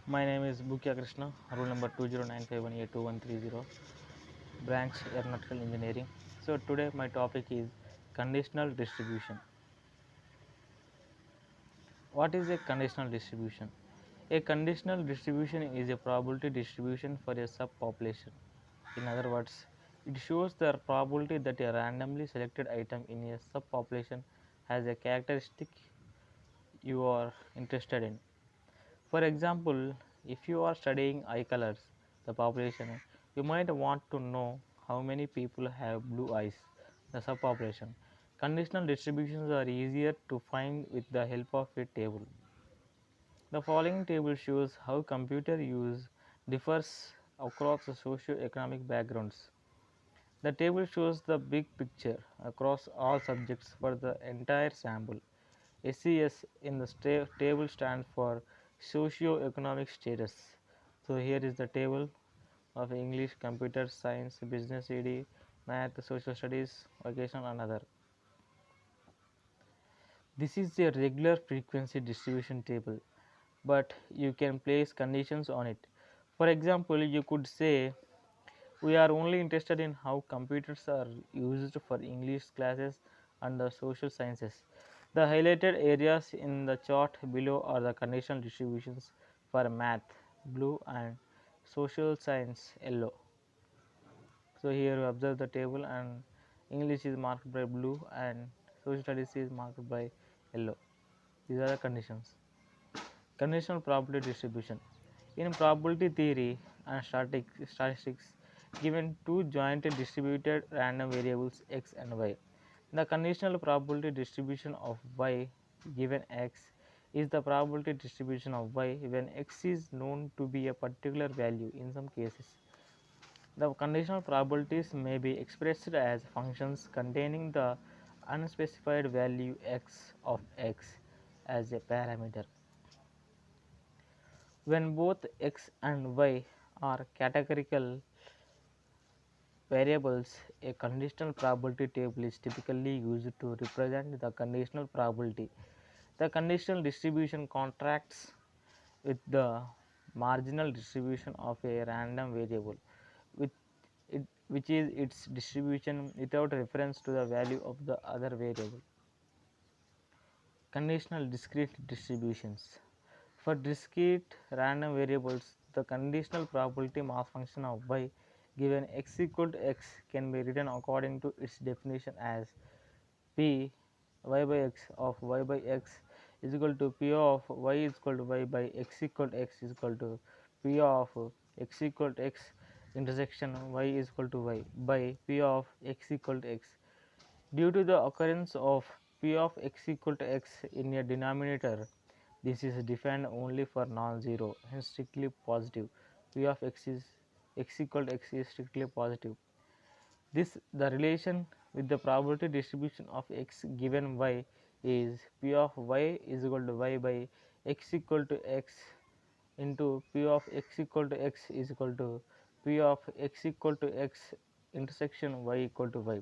My name is Bukya Krishna, roll number 2095182130, branch Aeronautical Engineering. So today my topic is conditional distribution. What is a conditional distribution? A conditional distribution is a probability distribution for a subpopulation. In other words, it shows the probability that a randomly selected item in a subpopulation has a characteristic you are interested in. For example, if you are studying eye colors, the population, you might want to know how many people have blue eyes, the subpopulation. Conditional distributions are easier to find with the help of a table. The following table shows how computer use differs across the socio-economic backgrounds. The table shows the big picture across all subjects for the entire sample. SES in the table stands for socio-economic status. So here is the table of English, computer science, business, ED, math, social studies, vocational and other. This is a regular frequency distribution table, but you can place conditions on it. For example, you could say we are only interested in how computers are used for English classes and the social sciences. The highlighted areas in the chart below are the conditional distributions for math, blue, and social science, yellow. So here you observe the table, and English is marked by blue and social studies is marked by yellow. These are the conditions. Conditional probability distribution. In probability theory and statistics, given two jointly distributed random variables x and y, the conditional probability distribution of y given x is the probability distribution of y when x is known to be a particular value in some cases. The conditional probabilities may be expressed as functions containing the unspecified value x of x as a parameter. When both x and y are categorical variables, a conditional probability table is typically used to represent the conditional probability. The conditional distribution contracts with the marginal distribution of a random variable, with which is its distribution without reference to the value of the other variable. Conditional discrete distributions. For discrete random variables, the conditional probability mass function of y given x equal to x can be written according to its definition as p y by x of y by x is equal to p of y is equal to y by x equal to x is equal to p of x equal to x intersection y is equal to y by p of x equal to x. Due to the occurrence of p of x equal to x in a denominator, this is defined only for non-zero, hence strictly positive. P of x equal to x is strictly positive. This the relation with the probability distribution of x given y is p of y is equal to y by x equal to x into p of x equal to x is equal to p of x equal to x intersection y equal to y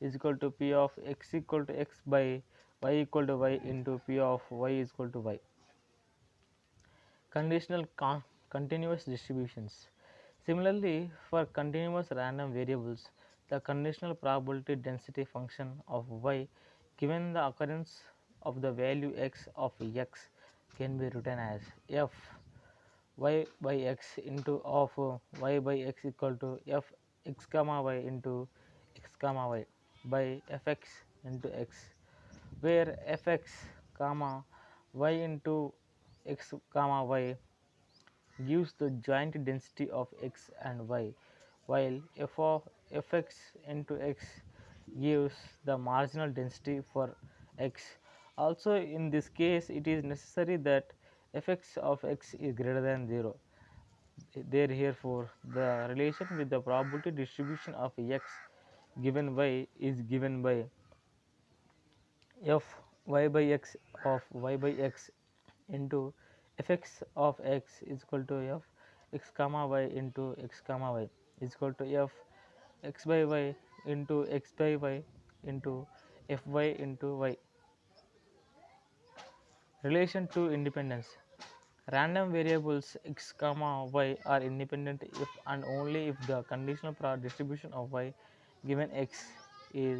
is equal to p of x equal to x by y equal to y into p of y is equal to y. Conditional continuous distributions. Similarly, for continuous random variables, the conditional probability density function of y given the occurrence of the value x of x can be written as f y by x into of y by x equal to f x comma y into x comma y by fx into x, where fx comma y into x comma y gives the joint density of x and y, while f of fx into x gives the marginal density for x. Also, in this case, it is necessary that fx of x is greater than 0. Therefore, the relation with the probability distribution of x given y is given by f y by x of y by x into fx of x is equal to f x comma y into x comma y is equal to f x by y into x by y into fy into y. Relation to independence. Random variables x comma y are independent if and only if the conditional distribution of y given x is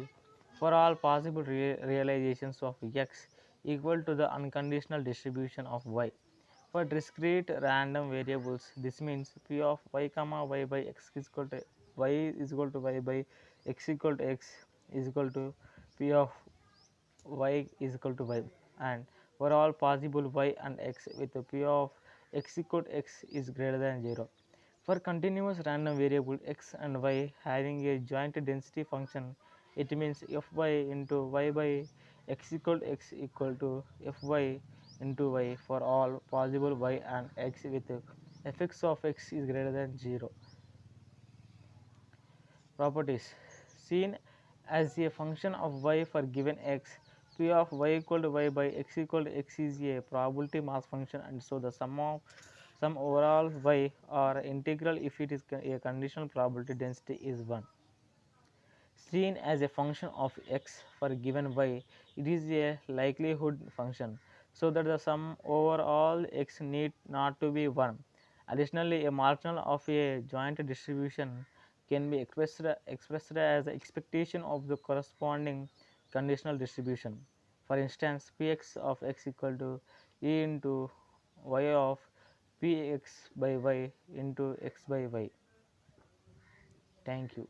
for all possible realizations of x equal to the unconditional distribution of y. For discrete random variables, this means p of y comma y by x is equal to y is equal to y by x equal to x is equal to p of y is equal to y, and for all possible y and x with a p of x equal to x is greater than 0. For continuous random variable x and y having a joint density function, it means fy into y by x equal to fy into y for all possible y and x with fx of x is greater than 0. Properties: seen as a function of y for given x, p of y equal to y by x equal to x is a probability mass function, and so the sum of some overall y or integral if it is a conditional probability density is 1. Seen as a function of x for given y, it is a likelihood function, so that the sum over all x need not to be 1. Additionally, a marginal of a joint distribution can be expressed as the expectation of the corresponding conditional distribution. For instance, px of x equal to e into y of px by y into x by y. Thank you.